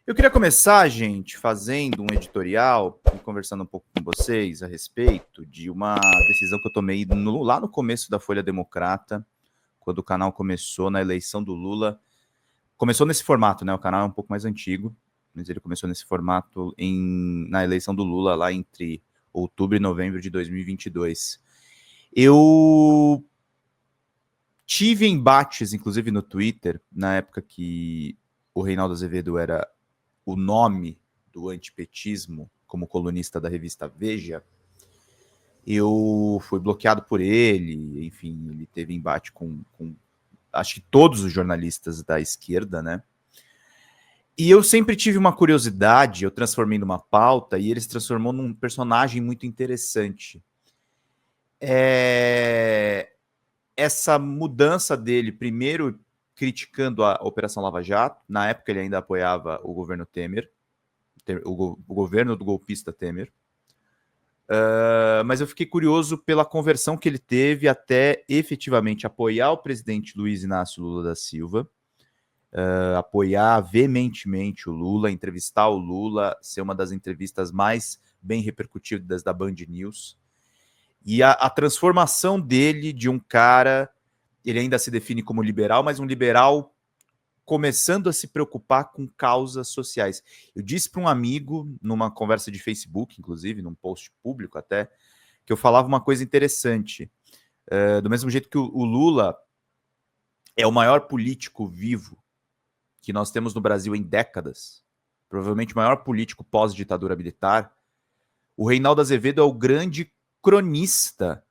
Eu queria começar, gente, fazendo um editorial e conversando um pouco com vocês a respeito de uma decisão que eu tomei lá no começo da Folha Democrata, quando o canal começou na eleição do Lula. Começou nesse formato, né? O canal é um pouco mais antigo, mas ele começou nesse formato na eleição do Lula, lá entre outubro e novembro de 2022. Eu tive embates, inclusive no Twitter, na época que o Reinaldo Azevedo era o nome do antipetismo como colunista da revista Veja. Eu fui bloqueado por ele, enfim, ele teve embate com acho que todos os jornalistas da esquerda, né? E eu sempre tive uma curiosidade, eu transformei numa pauta e ele se transformou num personagem muito interessante. Essa mudança dele, primeiro criticando a Operação Lava Jato, na época ele ainda apoiava o governo Temer, o governo do golpista Temer. Mas eu fiquei curioso pela conversão que ele teve até efetivamente apoiar o presidente Luiz Inácio Lula da Silva, apoiar veementemente o Lula, entrevistar o Lula, ser uma das entrevistas mais bem repercutidas da Band News. E a transformação dele de um cara, ele ainda se define como liberal, mas um liberal começando a se preocupar com causas sociais. Eu disse para um amigo, numa conversa de Facebook, inclusive, num post público até, que eu falava uma coisa interessante. Do mesmo jeito que o Lula é o maior político vivo que nós temos no Brasil em décadas, provavelmente o maior político pós-ditadura militar, o Reinaldo Azevedo é o grande cronista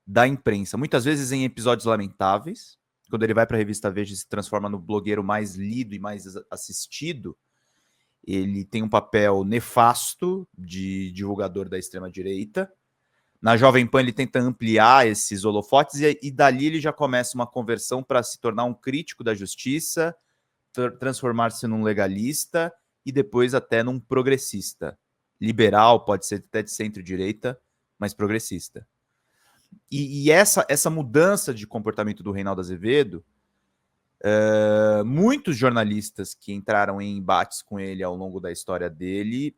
da imprensa, muitas vezes em episódios lamentáveis, quando ele vai para a revista Veja e se transforma no blogueiro mais lido e mais assistido, ele tem um papel nefasto de divulgador da extrema-direita. Na Jovem Pan ele tenta ampliar esses holofotes e dali ele já começa uma conversão para se tornar um crítico da justiça, transformar-se num legalista e depois até num progressista. Liberal, pode ser até de centro-direita, mas progressista. E essa mudança de comportamento do Reinaldo Azevedo, muitos jornalistas que entraram em embates com ele ao longo da história dele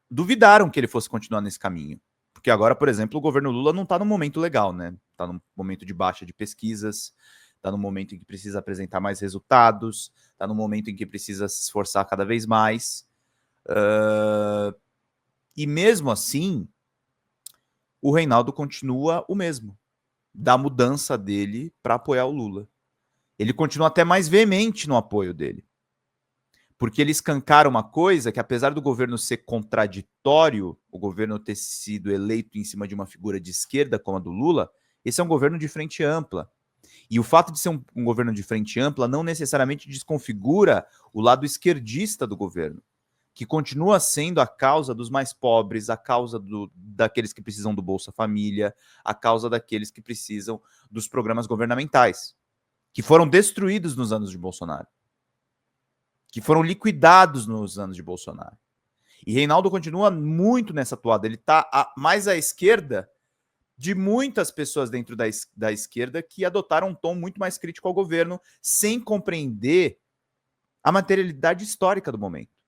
duvidaram que ele fosse continuar nesse caminho. Porque agora, por exemplo, o governo Lula não está num momento legal, né? Está num momento de baixa de pesquisas, está num momento em que precisa apresentar mais resultados, está num momento em que precisa se esforçar cada vez mais. E mesmo assim, o Reinaldo continua o mesmo, da mudança dele para apoiar o Lula. Ele continua até mais veemente no apoio dele. Porque ele escancara uma coisa que, apesar do governo ser contraditório, o governo ter sido eleito em cima de uma figura de esquerda como a do Lula, esse é um governo de frente ampla. E o fato de ser um governo de frente ampla não necessariamente desconfigura o lado esquerdista do governo, que continua sendo a causa dos mais pobres, a causa daqueles que precisam do Bolsa Família, a causa daqueles que precisam dos programas governamentais, que foram destruídos nos anos de Bolsonaro, que foram liquidados nos anos de Bolsonaro. E Reinaldo continua muito nessa toada. Ele está mais à esquerda de muitas pessoas dentro da esquerda que adotaram um tom muito mais crítico ao governo, sem compreender a materialidade histórica do momento.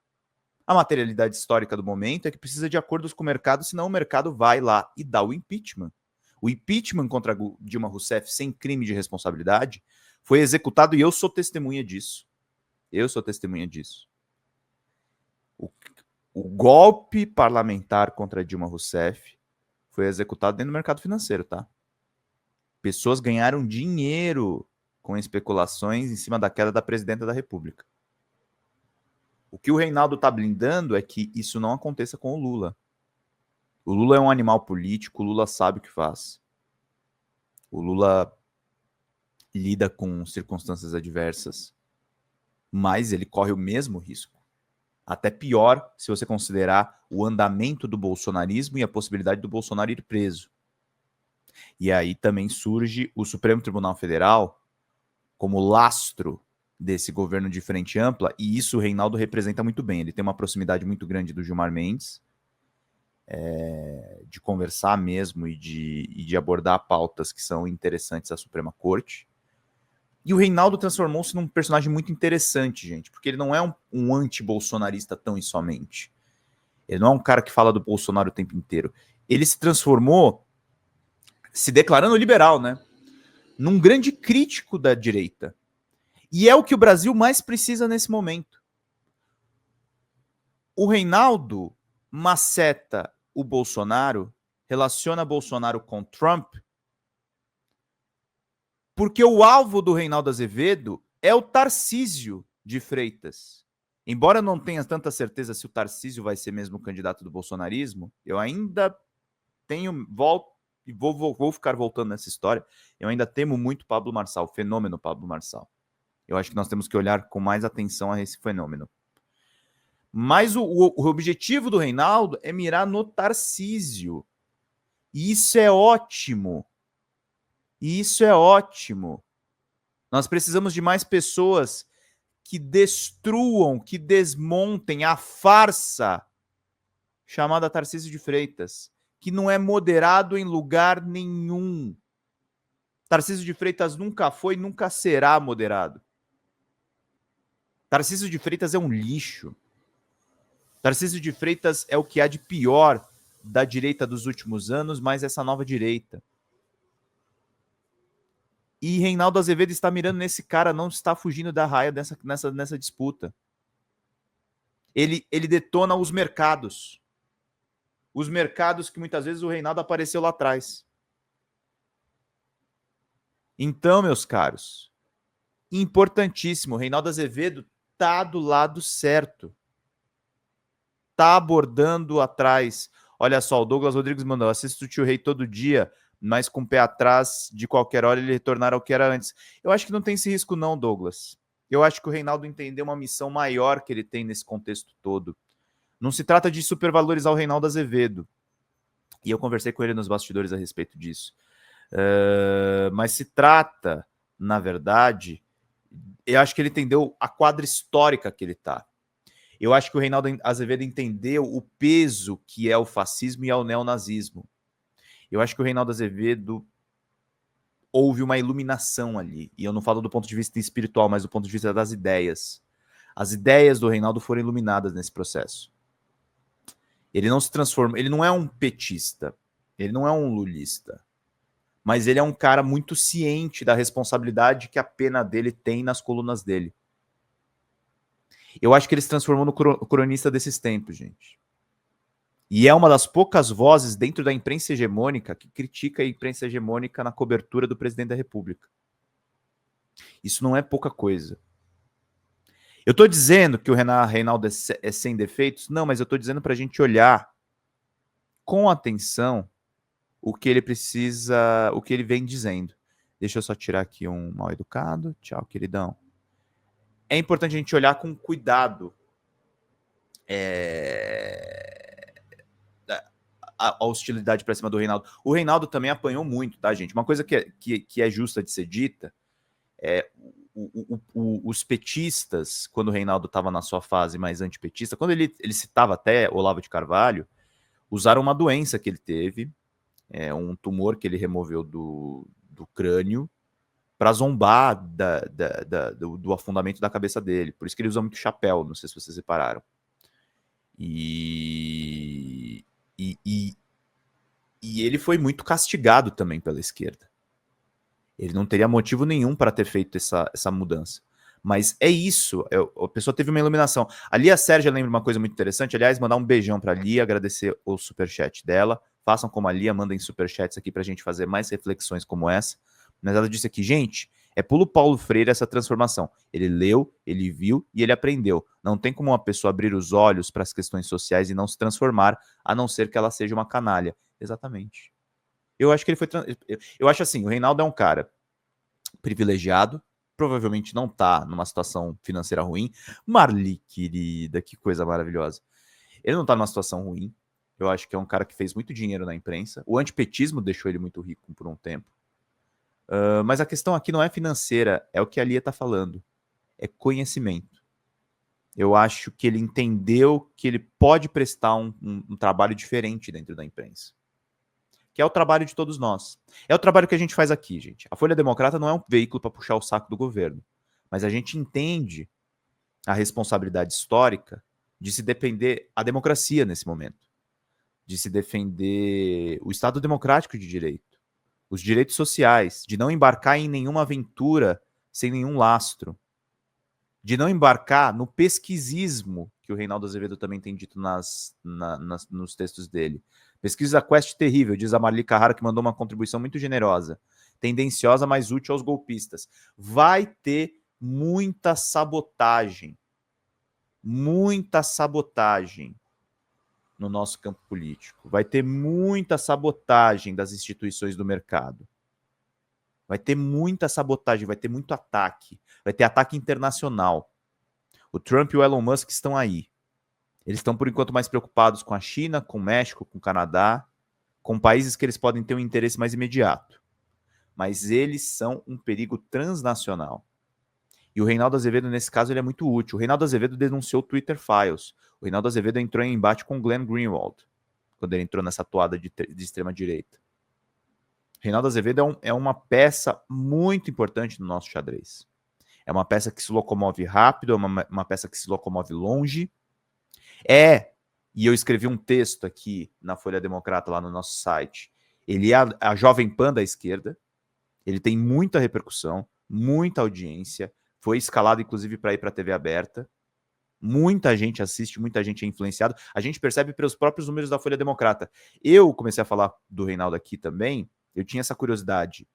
A materialidade histórica do momento é que precisa de acordos com o mercado, senão o mercado vai lá e dá o impeachment. O impeachment contra Dilma Rousseff sem crime de responsabilidade foi executado e eu sou testemunha disso. Eu sou testemunha disso. O golpe parlamentar contra Dilma Rousseff foi executado dentro do mercado financeiro, tá? Pessoas ganharam dinheiro com especulações em cima da queda da presidenta da República. O que o Reinaldo está blindando é que isso não aconteça com o Lula. O Lula é um animal político, o Lula sabe o que faz. O Lula lida com circunstâncias adversas, mas ele corre o mesmo risco. Até pior se você considerar o andamento do bolsonarismo e a possibilidade do Bolsonaro ir preso. E aí também surge o Supremo Tribunal Federal como lastro desse governo de frente ampla, e isso o Reinaldo representa muito bem. Ele tem uma proximidade muito grande do Gilmar Mendes, de conversar mesmo e de abordar pautas que são interessantes à Suprema Corte. E o Reinaldo transformou-se num personagem muito interessante, gente, porque ele não é um anti-bolsonarista tão e somente. Ele não é um cara que fala do Bolsonaro o tempo inteiro. Ele se transformou, se declarando liberal, né? Num grande crítico da direita. E é o que o Brasil mais precisa nesse momento. O Reinaldo maceta o Bolsonaro, relaciona Bolsonaro com Trump, porque o alvo do Reinaldo Azevedo é o Tarcísio de Freitas. Embora eu não tenha tanta certeza se o Tarcísio vai ser mesmo o candidato do bolsonarismo, eu ainda tenho, vou ficar voltando nessa história, eu ainda temo muito Pablo Marçal, o fenômeno Pablo Marçal. Eu acho que nós temos que olhar com mais atenção a esse fenômeno. Mas o objetivo do Reinaldo é mirar no Tarcísio. E isso é ótimo. E isso é ótimo. Nós precisamos de mais pessoas que destruam, que desmontem a farsa chamada Tarcísio de Freitas, que não é moderado em lugar nenhum. Tarcísio de Freitas nunca foi, nunca será moderado. Tarcísio de Freitas é um lixo. Tarcísio de Freitas é o que há de pior da direita dos últimos anos, mas essa nova direita. E Reinaldo Azevedo está mirando nesse cara, não está fugindo da raia nessa disputa. Ele detona os mercados. Os mercados que muitas vezes o Reinaldo apareceu lá atrás. Então, meus caros, importantíssimo, Reinaldo Azevedo está do lado certo. Está abordando atrás. Olha só, o Douglas Rodrigues mandou: assisto o Tio Rei todo dia, mas com o pé atrás, de qualquer hora ele retornar ao que era antes. Eu acho que não tem esse risco não, Douglas. Eu acho que o Reinaldo entendeu uma missão maior que ele tem nesse contexto todo. Não se trata de supervalorizar o Reinaldo Azevedo. E eu conversei com ele nos bastidores a respeito disso. Mas se trata, na verdade, eu acho que ele entendeu a quadra histórica que ele está. Eu acho que o Reinaldo Azevedo entendeu o peso que é o fascismo e é o neonazismo. Eu acho que o Reinaldo Azevedo houve uma iluminação ali. E eu não falo do ponto de vista espiritual, mas do ponto de vista das ideias. As ideias do Reinaldo foram iluminadas nesse processo. Ele não se transforma, ele não é um petista, ele não é um lulista, mas ele é um cara muito ciente da responsabilidade que a pena dele tem nas colunas dele. Eu acho que ele se transformou no cronista desses tempos, gente. E é uma das poucas vozes dentro da imprensa hegemônica que critica a imprensa hegemônica na cobertura do presidente da República. Isso não é pouca coisa. Eu estou dizendo que o Reinaldo é sem defeitos? Não, mas eu estou dizendo para a gente olhar com atenção o que ele precisa, o que ele vem dizendo. Deixa eu só tirar aqui um mal educado. Tchau, queridão. É importante a gente olhar com cuidado a hostilidade para cima do Reinaldo. O Reinaldo também apanhou muito, tá, gente? Uma coisa que é justa de ser dita é os petistas, quando o Reinaldo estava na sua fase mais antipetista, quando ele citava até Olavo de Carvalho, usaram uma doença que ele teve, um tumor que ele removeu do crânio, para zombar do afundamento da cabeça dele. Por isso que ele usa muito chapéu, não sei se vocês repararam. E ele foi muito castigado também pela esquerda. Ele não teria motivo nenhum para ter feito essa mudança. Mas é isso, a pessoa teve uma iluminação. A Lia Sérgia lembra uma coisa muito interessante. Aliás, mandar um beijão para a Lia, agradecer o superchat dela. Façam como a Lia, mandem superchats aqui para a gente fazer mais reflexões como essa. Mas ela disse aqui, gente, é pulo Paulo Freire essa transformação. Ele leu, ele viu e ele aprendeu. Não tem como uma pessoa abrir os olhos para as questões sociais e não se transformar, a não ser que ela seja uma canalha. Exatamente. Eu acho que ele foi... Eu acho assim, o Reinaldo é um cara privilegiado, provavelmente não tá numa situação financeira ruim. Marli, querida, que coisa maravilhosa. Ele não tá numa situação ruim. Eu acho que é um cara que fez muito dinheiro na imprensa. O antipetismo deixou ele muito rico por um tempo. Mas a questão aqui não é financeira, é o que a Lia tá falando. É conhecimento. Eu acho que ele entendeu que ele pode prestar um trabalho diferente dentro da imprensa. que é o trabalho de todos nós. É o trabalho que a gente faz aqui, gente. A Folha Democrata não é um veículo para puxar o saco do governo, mas a gente entende a responsabilidade histórica de se defender a democracia nesse momento, de se defender o Estado democrático de direito, os direitos sociais, de não embarcar em nenhuma aventura sem nenhum lastro, de não embarcar no pesquisismo, que o Reinaldo Azevedo também tem dito nos textos dele. Pesquisa Quest terrível, diz a Marli Carrara, que mandou uma contribuição muito generosa, tendenciosa, mas útil aos golpistas. Vai ter muita sabotagem no nosso campo político. Vai ter muita sabotagem das instituições do mercado. Vai ter muita sabotagem, vai ter muito ataque. Vai ter ataque internacional. O Trump e o Elon Musk estão aí. Eles estão, por enquanto, mais preocupados com a China, com o México, com o Canadá, com países que eles podem ter um interesse mais imediato. Mas eles são um perigo transnacional. E o Reinaldo Azevedo, nesse caso, ele é muito útil. O Reinaldo Azevedo denunciou o Twitter Files. O Reinaldo Azevedo entrou em embate com o Glenn Greenwald, quando ele entrou nessa toada de extrema-direita. Reinaldo Azevedo é uma peça muito importante no nosso xadrez. É uma peça que se locomove rápido, é uma peça que se locomove longe. E eu escrevi um texto aqui na Folha Democrata, lá no nosso site. Ele é a Jovem Pan da esquerda. Ele tem muita repercussão, muita audiência. Foi escalado, inclusive, para ir para a TV aberta. Muita gente assiste, muita gente é influenciado. A gente percebe pelos próprios números da Folha Democrata. Eu comecei a falar do Reinaldo aqui também. Eu tinha essa curiosidade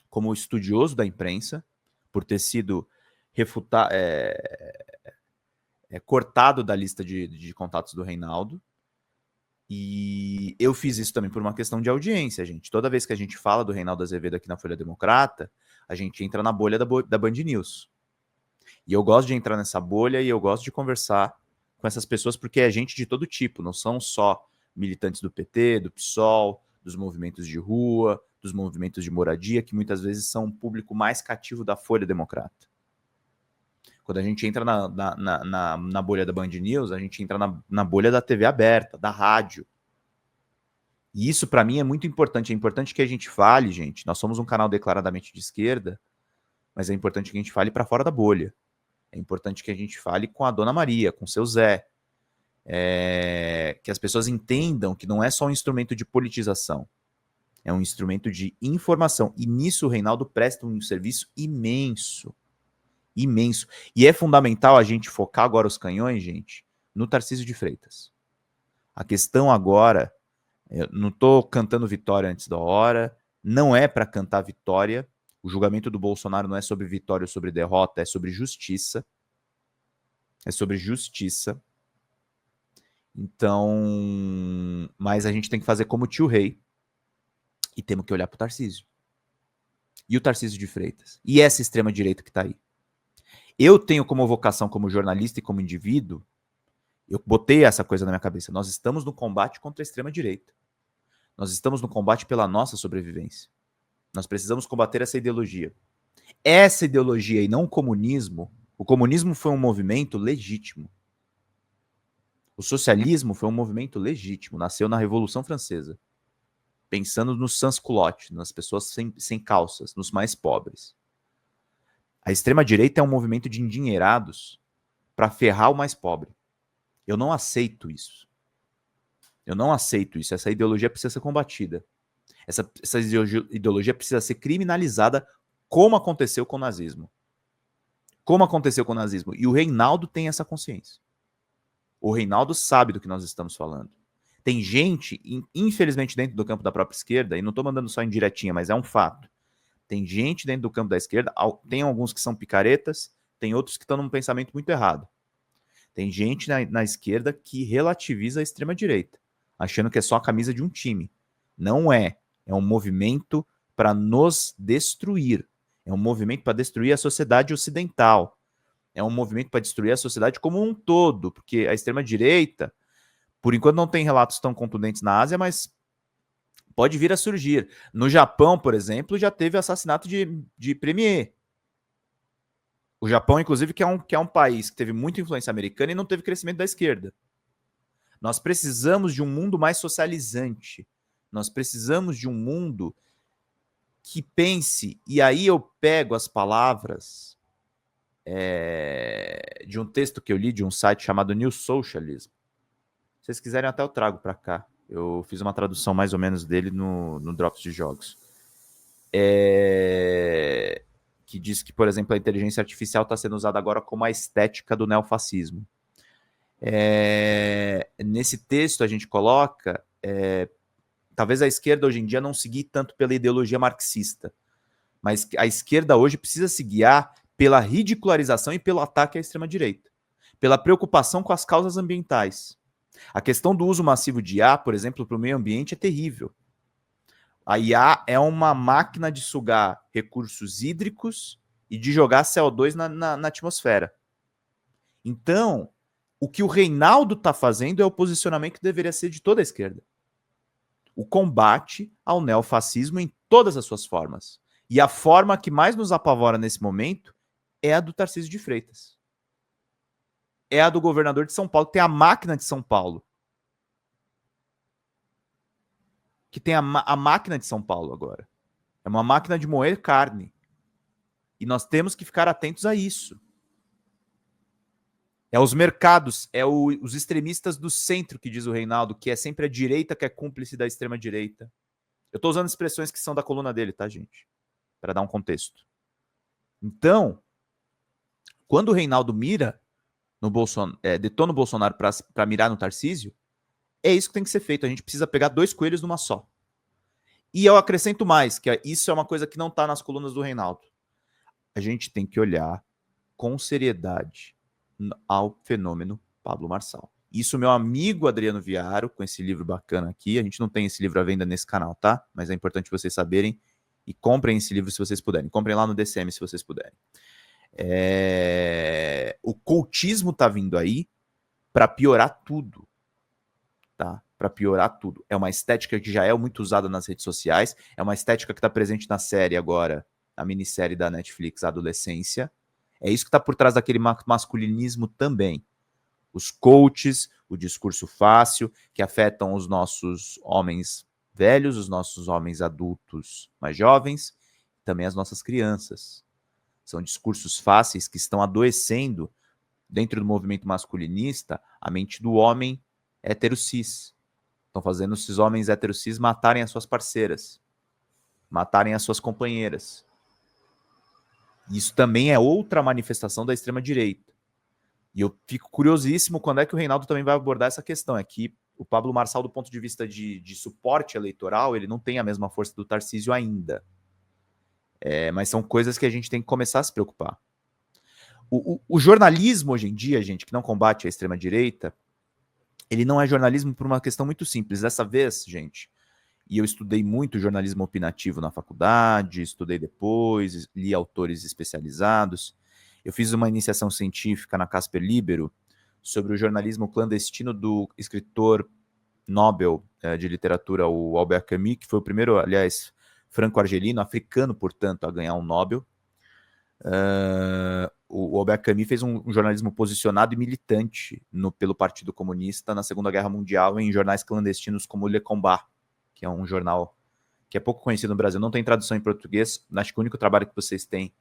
como estudioso da imprensa, por ter sido cortado da lista de contatos do Reinaldo. E eu fiz isso também por uma questão de audiência, gente. Toda vez que a gente fala do Reinaldo Azevedo aqui na Folha Democrata, a gente entra na bolha da Band News. E eu gosto de entrar nessa bolha e eu gosto de conversar com essas pessoas, porque é gente de todo tipo, não são só militantes do PT, do PSOL, dos movimentos de rua, dos movimentos de moradia, que muitas vezes são o público mais cativo da Folha Democrata. Quando a gente entra na bolha da Band News, a gente entra na bolha da TV aberta, da rádio. E isso, para mim, é muito importante. É importante que a gente fale, gente. Nós somos um canal declaradamente de esquerda, mas é importante que a gente fale para fora da bolha. É importante que a gente fale com a Dona Maria, com o seu Zé. Que as pessoas entendam que não é só um instrumento de politização. É um instrumento de informação. E nisso o Reinaldo presta um serviço imenso. Imenso. E é fundamental a gente focar agora os canhões, gente, no Tarcísio de Freitas. A questão agora, eu não estou cantando vitória antes da hora, não é para cantar vitória. O julgamento do Bolsonaro não é sobre vitória ou sobre derrota, é sobre justiça. É sobre justiça. Então, mas a gente tem que fazer como o tio Rei e temos que olhar para o Tarcísio. E o Tarcísio de Freitas. E essa extrema-direita que está aí. Eu tenho como vocação, como jornalista e como indivíduo, eu botei essa coisa na minha cabeça. Nós estamos no combate contra a extrema-direita. Nós estamos no combate pela nossa sobrevivência. Nós precisamos combater essa ideologia. Essa ideologia e não o comunismo foi um movimento legítimo. O socialismo foi um movimento legítimo, nasceu na Revolução Francesa, pensando nos sans-culottes, nas pessoas sem calças, nos mais pobres. A extrema-direita é um movimento de endinheirados para ferrar o mais pobre. Eu não aceito isso. Eu não aceito isso. Essa ideologia precisa ser combatida. Essa ideologia precisa ser criminalizada, como aconteceu com o nazismo. Como aconteceu com o nazismo. E o Reinaldo tem essa consciência. O Reinaldo sabe do que nós estamos falando. Tem gente, infelizmente, dentro do campo da própria esquerda, e não estou mandando só indiretinha, mas é um fato. Tem gente dentro do campo da esquerda, tem alguns que são picaretas, tem outros que estão num pensamento muito errado. Tem gente na esquerda que relativiza a extrema-direita, achando que é só a camisa de um time. Não é. É um movimento para nos destruir. É um movimento para destruir a sociedade ocidental. É um movimento para destruir a sociedade como um todo, porque a extrema-direita, por enquanto, não tem relatos tão contundentes na Ásia, mas pode vir a surgir. No Japão, por exemplo, já teve assassinato de premier. O Japão, inclusive, que é um país que teve muita influência americana e não teve crescimento da esquerda. Nós precisamos de um mundo mais socializante. Nós precisamos de um mundo que pense, e aí eu pego as palavras de um texto que eu li de um site chamado New Socialism. Se vocês quiserem, até eu trago para cá. Eu fiz uma tradução mais ou menos dele no Drops de Jogos. Que diz que, por exemplo, a inteligência artificial está sendo usada agora como a estética do neofascismo. Nesse texto a gente coloca talvez a esquerda hoje em dia não se guie tanto pela ideologia marxista, mas a esquerda hoje precisa se guiar pela ridicularização e pelo ataque à extrema-direita, pela preocupação com as causas ambientais. A questão do uso massivo de IA, por exemplo, para o meio ambiente é terrível. A IA é uma máquina de sugar recursos hídricos e de jogar CO2 na atmosfera. Então, o que o Reinaldo está fazendo é o posicionamento que deveria ser de toda a esquerda. O combate ao neofascismo em todas as suas formas. E a forma que mais nos apavora nesse momento é a do Tarcísio de Freitas. É a do governador de São Paulo, que tem a máquina de São Paulo. Que tem a máquina de São Paulo agora. É uma máquina de moer carne. E nós temos que ficar atentos a isso. É os mercados, os extremistas do centro, que diz o Reinaldo, que é sempre a direita que é cúmplice da extrema-direita. Eu estou usando expressões que são da coluna dele, tá, gente? Para dar um contexto. Então, quando o Reinaldo mira no Bolsonaro, detona o Bolsonaro para mirar no Tarcísio, é isso que tem que ser feito. A gente precisa pegar 2 coelhos numa só. E eu acrescento mais, que isso é uma coisa que não está nas colunas do Reinaldo. A gente tem que olhar com seriedade ao fenômeno Pablo Marçal. Isso, meu amigo Adriano Viaro, com esse livro bacana aqui. A gente não tem esse livro à venda nesse canal, tá? Mas é importante vocês saberem. E comprem esse livro se vocês puderem. Comprem lá no DCM se vocês puderem. O cultismo tá vindo aí para piorar tudo. Tá? Para piorar tudo. É uma estética que já é muito usada nas redes sociais. É uma estética que está presente na série agora, a minissérie da Netflix, Adolescência. É isso que está por trás daquele masculinismo também. Os coaches, o discurso fácil, que afetam os nossos homens velhos, os nossos homens adultos mais jovens, também as nossas crianças. São discursos fáceis que estão adoecendo, dentro do movimento masculinista, a mente do homem hétero-cis. Estão fazendo esses homens hétero-cis matarem as suas parceiras, matarem as suas companheiras. Isso também é outra manifestação da extrema-direita. E eu fico curiosíssimo quando é que o Reinaldo também vai abordar essa questão. É que o Pablo Marçal, do ponto de vista de suporte eleitoral, ele não tem a mesma força do Tarcísio ainda. Mas são coisas que a gente tem que começar a se preocupar. O jornalismo hoje em dia, gente, que não combate a extrema-direita, ele não é jornalismo por uma questão muito simples. Dessa vez, gente, e eu estudei muito jornalismo opinativo na faculdade, estudei depois, li autores especializados. Eu fiz uma iniciação científica na Casper Libero sobre o jornalismo clandestino do escritor Nobel de literatura, o Albert Camus, que foi o primeiro, aliás, franco-argelino, africano, portanto, a ganhar um Nobel. O Albert Camus fez um jornalismo posicionado e militante pelo Partido Comunista na Segunda Guerra Mundial em jornais clandestinos como Le Combat, que é um jornal que é pouco conhecido no Brasil. Não tem tradução em português. Acho que o único trabalho que vocês têm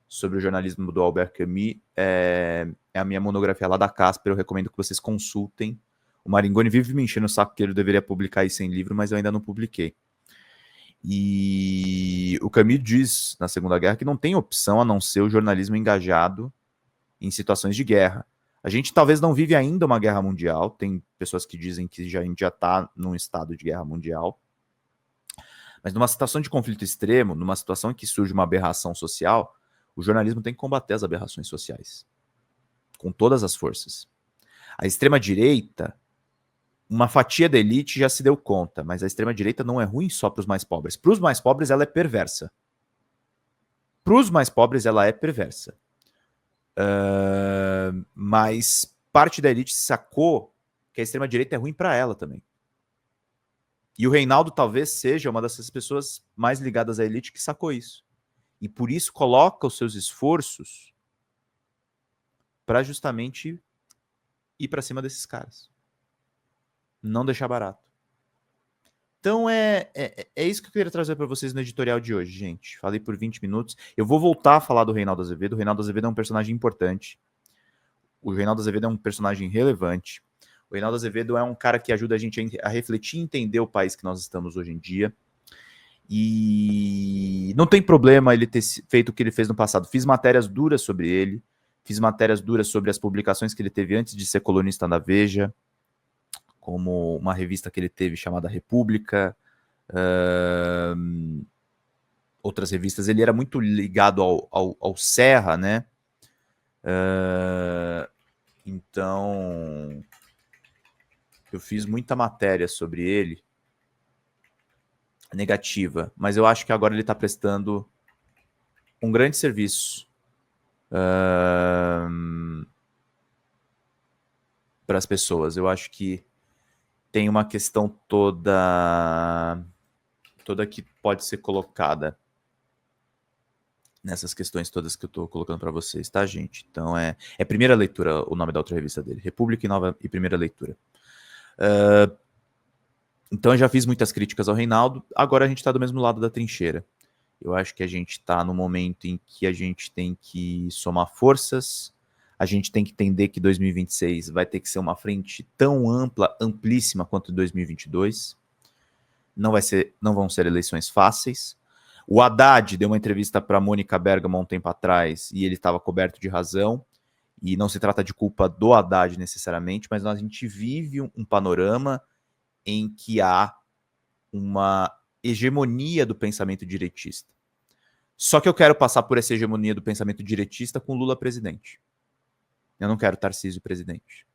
sobre o jornalismo do Albert Camus é a minha monografia lá da Casper. Eu recomendo que vocês consultem. O Maringoni vive me enchendo o saco que ele deveria publicar isso em livro, mas eu ainda não publiquei. E o Camus diz, na Segunda Guerra, que não tem opção a não ser o jornalismo engajado em situações de guerra. A gente talvez não vive ainda uma guerra mundial, tem pessoas que dizem que a gente já está num estado de guerra mundial, mas numa situação de conflito extremo, numa situação em que surge uma aberração social, o jornalismo tem que combater as aberrações sociais, com todas as forças. A extrema-direita, uma fatia da elite já se deu conta, mas a extrema-direita não é ruim só para os mais pobres. Para os mais pobres, ela é perversa. Para os mais pobres, ela é perversa. Mas parte da elite sacou que a extrema-direita é ruim para ela também. E o Reinaldo talvez seja uma dessas pessoas mais ligadas à elite que sacou isso. E por isso coloca os seus esforços para justamente ir para cima desses caras. Não deixar barato. Então é isso que eu queria trazer para vocês no editorial de hoje, gente. Falei por 20 minutos. Eu vou voltar a falar do Reinaldo Azevedo. O Reinaldo Azevedo é um personagem importante. O Reinaldo Azevedo é um personagem relevante. O Reinaldo Azevedo é um cara que ajuda a gente a refletir e entender o país que nós estamos hoje em dia. E não tem problema ele ter feito o que ele fez no passado. Fiz matérias duras sobre ele. Fiz matérias duras sobre as publicações que ele teve antes de ser colunista da Veja, como uma revista que ele teve chamada República, outras revistas. Ele era muito ligado ao Serra, né? Então, eu fiz muita matéria sobre ele, negativa, mas eu acho que agora ele está prestando um grande serviço para as pessoas. Eu acho que tem uma questão toda que pode ser colocada nessas questões todas que eu estou colocando para vocês, tá, gente? Então é Primeira Leitura o nome da outra revista dele, República e Nova e Primeira Leitura. Então eu já fiz muitas críticas ao Reinaldo, agora a gente está do mesmo lado da trincheira. Eu acho que a gente está no momento em que a gente tem que somar forças, a gente tem que entender que 2026 vai ter que ser uma frente tão ampla, amplíssima quanto 2022. Não vão ser eleições fáceis. O Haddad deu uma entrevista para a Mônica Bergamo um tempo atrás e ele estava coberto de razão. E não se trata de culpa do Haddad necessariamente, mas a gente vive um panorama em que há uma hegemonia do pensamento direitista. Só que eu quero passar por essa hegemonia do pensamento direitista com Lula presidente. Eu não quero Tarcísio presidente.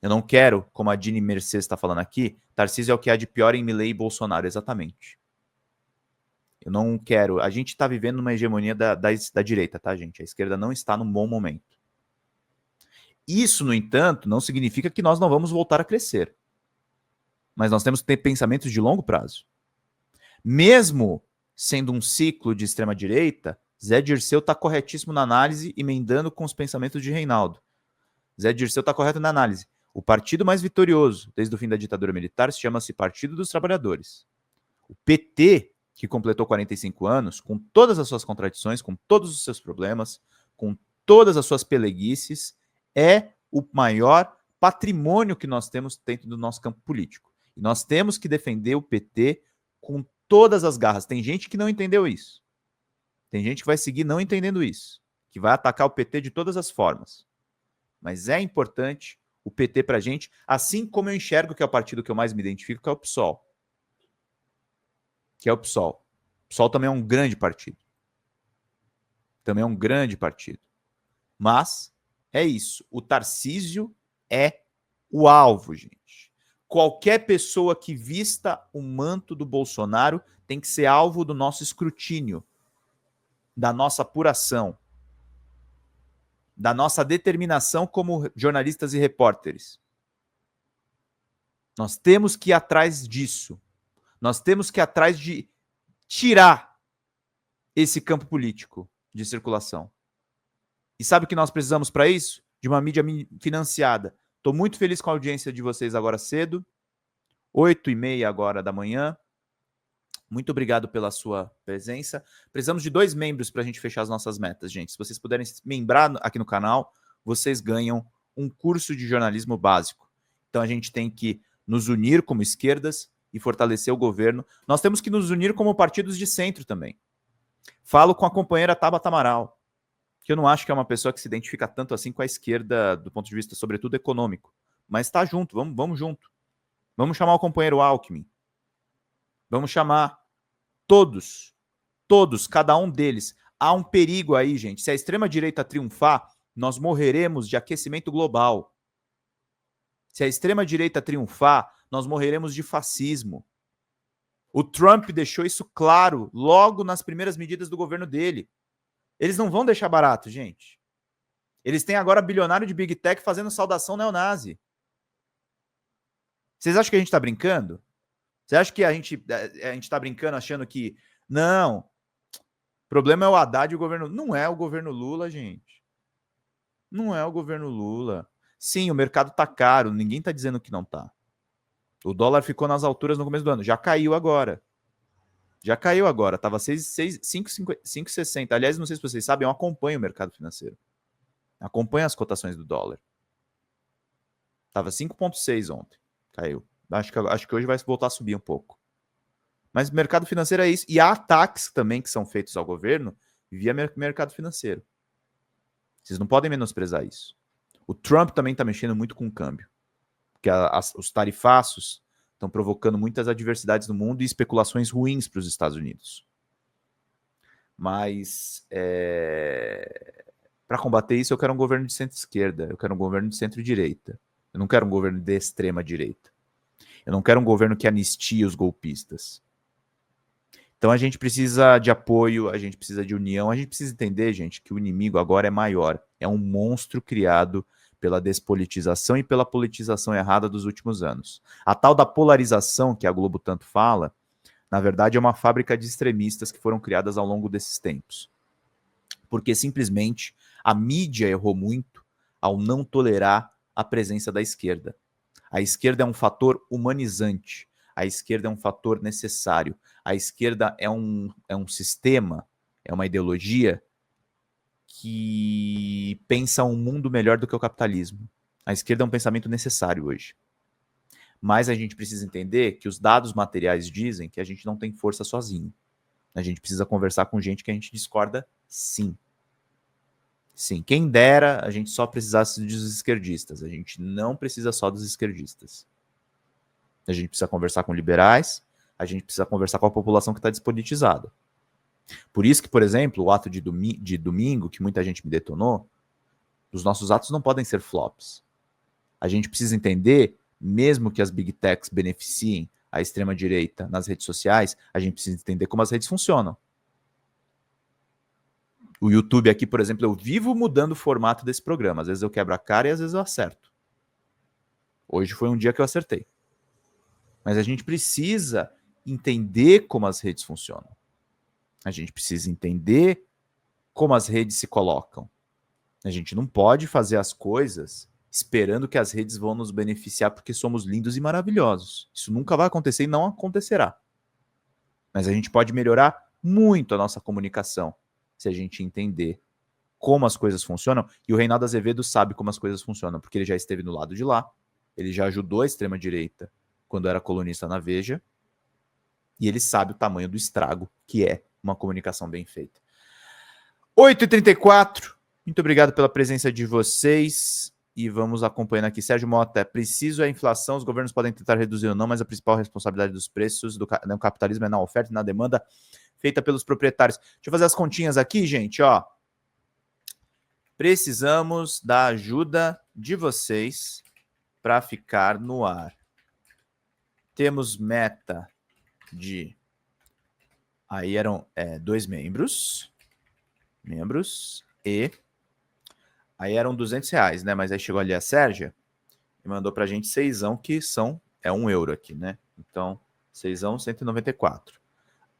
Eu não quero, como a Dini Mercedes está falando aqui, Tarcísio é o que há de pior em Milei e Bolsonaro, exatamente. Eu não quero. A gente está vivendo uma hegemonia da direita, tá, gente? A esquerda não está num bom momento. Isso, no entanto, não significa que nós não vamos voltar a crescer. Mas nós temos que ter pensamentos de longo prazo. Mesmo sendo um ciclo de extrema-direita, Zé Dirceu está corretíssimo na análise, emendando com os pensamentos de Reinaldo. Zé Dirceu está correto na análise. O partido mais vitorioso desde o fim da ditadura militar chama-se Partido dos Trabalhadores. O PT, que completou 45 anos, com todas as suas contradições, com todos os seus problemas, com todas as suas peleguices, é o maior patrimônio que nós temos dentro do nosso campo político. E nós temos que defender o PT com todas as garras. Tem gente que não entendeu isso. Tem gente que vai seguir não entendendo isso, que vai atacar o PT de todas as formas. Mas é importante o PT pra gente, assim como eu enxergo que é o partido que eu mais me identifico, que é o PSOL. Que é o PSOL. O PSOL também é um grande partido. Também é um grande partido. Mas é isso. O Tarcísio é o alvo, gente. Qualquer pessoa que vista o manto do Bolsonaro tem que ser alvo do nosso escrutínio, da nossa apuração, da nossa determinação como jornalistas e repórteres. Nós temos que ir atrás disso. Nós temos que ir atrás de tirar esse campo político de circulação. E sabe o que nós precisamos para isso? De uma mídia financiada. Estou muito feliz com a audiência de vocês agora cedo, 8h30 agora da manhã. Muito obrigado pela sua presença. Precisamos de 2 membros para a gente fechar as nossas metas, gente. Se vocês puderem se membrar aqui no canal, vocês ganham um curso de jornalismo básico. Então a gente tem que nos unir como esquerdas e fortalecer o governo. Nós temos que nos unir como partidos de centro também. Falo com a companheira Tabata Amaral, que eu não acho que é uma pessoa que se identifica tanto assim com a esquerda do ponto de vista, sobretudo, econômico. Mas tá junto, vamos junto. Vamos chamar o companheiro Alckmin. Vamos chamar todos, cada um deles. Há um perigo aí, gente. Se a extrema-direita triunfar, nós morreremos de aquecimento global. Se a extrema-direita triunfar, nós morreremos de fascismo. O Trump deixou isso claro logo nas primeiras medidas do governo dele. Eles não vão deixar barato, gente. Eles têm agora bilionário de Big Tech fazendo saudação neonazi. Vocês acham que a gente está brincando? Você acha que a gente está brincando achando que... Não. O problema é o Haddad e o governo... Não é o governo Lula, gente. Não é o governo Lula. Sim, o mercado está caro. Ninguém está dizendo que não está. O dólar ficou nas alturas no começo do ano. Já caiu agora. Já caiu agora. Estava 5,60. Aliás, não sei se vocês sabem, eu acompanho o mercado financeiro. Acompanho as cotações do dólar. Estava 5,6 ontem. Caiu. Acho que hoje vai voltar a subir um pouco. Mas o mercado financeiro é isso. E há ataques também que são feitos ao governo via mercado financeiro. Vocês não podem menosprezar isso. O Trump também está mexendo muito com o câmbio. Porque os tarifaços estão provocando muitas adversidades no mundo e especulações ruins para os Estados Unidos. Mas, para combater isso, eu quero um governo de centro-esquerda, eu quero um governo de centro-direita. Eu não quero um governo de extrema-direita. Eu não quero um governo que anistie os golpistas. Então a gente precisa de apoio, a gente precisa de união, a gente precisa entender, gente, que o inimigo agora é maior. É um monstro criado pela despolitização e pela politização errada dos últimos anos. A tal da polarização que a Globo tanto fala, na verdade é uma fábrica de extremistas que foram criadas ao longo desses tempos. Porque simplesmente a mídia errou muito ao não tolerar a presença da esquerda. A esquerda é um fator humanizante. A esquerda é um fator necessário. A esquerda é um sistema, é uma ideologia que pensa um mundo melhor do que o capitalismo. A esquerda é um pensamento necessário hoje. Mas a gente precisa entender que os dados materiais dizem que a gente não tem força sozinho. A gente precisa conversar com gente que a gente discorda, sim. Sim, quem dera a gente só precisasse dos esquerdistas. A gente não precisa só dos esquerdistas. A gente precisa conversar com liberais, a gente precisa conversar com a população que está despolitizada. Por isso que, por exemplo, o ato de domingo, que muita gente me detonou, os nossos atos não podem ser flops. A gente precisa entender, mesmo que as big techs beneficiem a extrema-direita nas redes sociais, a gente precisa entender como as redes funcionam. O YouTube aqui, por exemplo, eu vivo mudando o formato desse programa. Às vezes eu quebro a cara e às vezes eu acerto. Hoje foi um dia que eu acertei. Mas a gente precisa entender como as redes funcionam. A gente precisa entender como as redes se colocam. A gente não pode fazer as coisas esperando que as redes vão nos beneficiar porque somos lindos e maravilhosos. Isso nunca vai acontecer e não acontecerá. Mas a gente pode melhorar muito a nossa comunicação se a gente entender como as coisas funcionam. E o Reinaldo Azevedo sabe como as coisas funcionam, porque ele já esteve no lado de lá, ele já ajudou a extrema-direita quando era colunista na Veja, e ele sabe o tamanho do estrago que é uma comunicação bem feita. 8h34, muito obrigado pela presença de vocês, e vamos acompanhando aqui. Sérgio Mota, preciso a inflação, os governos podem tentar reduzir ou não, mas a principal responsabilidade dos preços do capitalismo é na oferta e na demanda feita pelos proprietários. Deixa eu fazer as continhas aqui, gente, ó. Precisamos da ajuda de vocês para ficar no ar. Temos meta de... Aí eram 2 membros, e aí eram R$200, né? Mas aí chegou ali a Sérgia e mandou pra gente 6ão, que é €1 aqui, né? Então, 6ão, 194.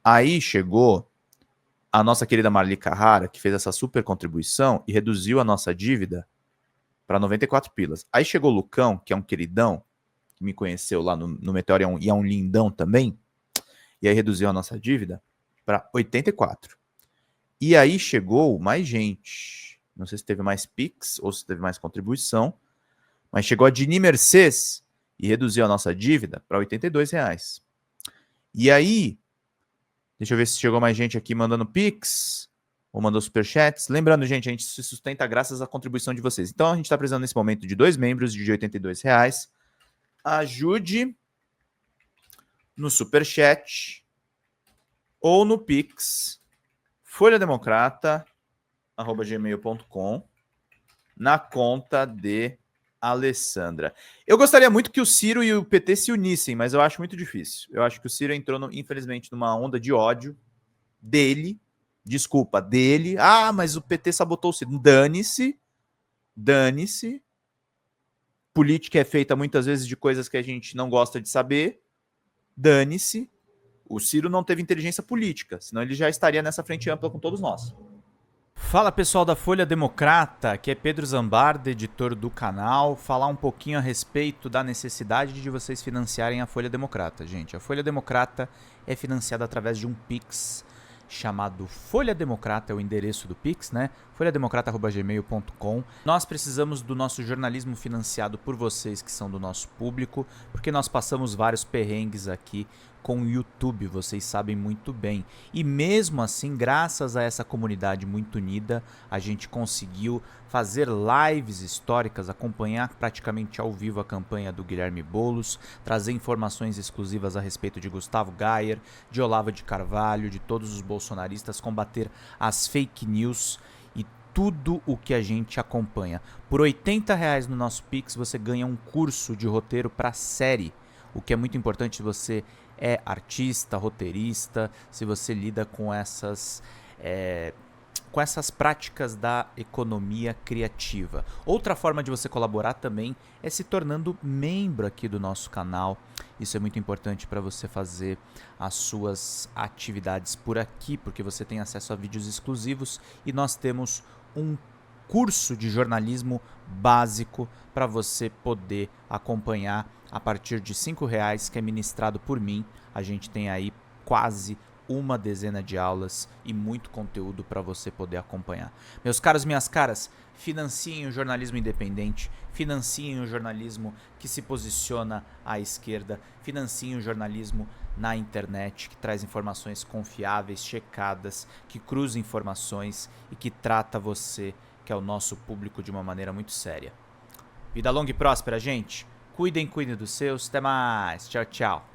Aí chegou a nossa querida Marli Carrara, que fez essa super contribuição e reduziu a nossa dívida para 94 pilas. Aí chegou o Lucão, que é um queridão, que me conheceu lá no Meteoro e é um lindão também, e aí reduziu a nossa dívida para 84. E aí chegou mais gente. Não sei se teve mais Pix ou se teve mais contribuição, mas chegou a Dini Mercedes e reduziu a nossa dívida para R$82. E aí, deixa eu ver se chegou mais gente aqui mandando Pix ou mandou superchats. Lembrando, gente, a gente se sustenta graças à contribuição de vocês. Então, a gente está precisando nesse momento de 2 membros de R$82. Ajude no superchat ou no Pix, folhademocrata@gmail.com, na conta de Alessandra. Eu gostaria muito que o Ciro e o PT se unissem, mas eu acho muito difícil. Eu acho que o Ciro entrou, infelizmente, numa onda de ódio dele. Desculpa, dele. Ah, mas o PT sabotou o Ciro. Dane-se. Dane-se. Política é feita muitas vezes de coisas que a gente não gosta de saber. Dane-se. O Ciro não teve inteligência política, senão ele já estaria nessa frente ampla com todos nós. Fala pessoal da Folha Democrata, aqui é Pedro Zambarda, editor do canal, falar um pouquinho a respeito da necessidade de vocês financiarem a Folha Democrata, gente. A Folha Democrata é financiada através de um Pix chamado Folha Democrata, é o endereço do Pix, né? folhademocrata@gmail.com. Nós precisamos do nosso jornalismo financiado por vocês que são do nosso público, porque nós passamos vários perrengues aqui com o YouTube, vocês sabem muito bem. E mesmo assim, graças a essa comunidade muito unida, a gente conseguiu fazer lives históricas, acompanhar praticamente ao vivo a campanha do Guilherme Boulos, trazer informações exclusivas a respeito de Gustavo Gayer, de Olavo de Carvalho, de todos os bolsonaristas, combater as fake news e tudo o que a gente acompanha. Por R$80 no nosso Pix você ganha um curso de roteiro para série, o que é muito importante se você é artista, roteirista, se você lida com essas práticas da economia criativa. Outra forma de você colaborar também é se tornando membro aqui do nosso canal. Isso é muito importante para você fazer as suas atividades por aqui, porque você tem acesso a vídeos exclusivos e nós temos um curso de jornalismo básico para você poder acompanhar a partir de R$5, que é ministrado por mim. A gente tem aí quase uma dezena de aulas e muito conteúdo para você poder acompanhar. Meus caros, minhas caras, financiem o jornalismo independente, financiem o jornalismo que se posiciona à esquerda, financiem o jornalismo na internet, que traz informações confiáveis, checadas, que cruza informações e que trata você, que é o nosso público, de uma maneira muito séria. Vida longa e próspera, gente. Cuidem dos seus. Até mais. Tchau, tchau.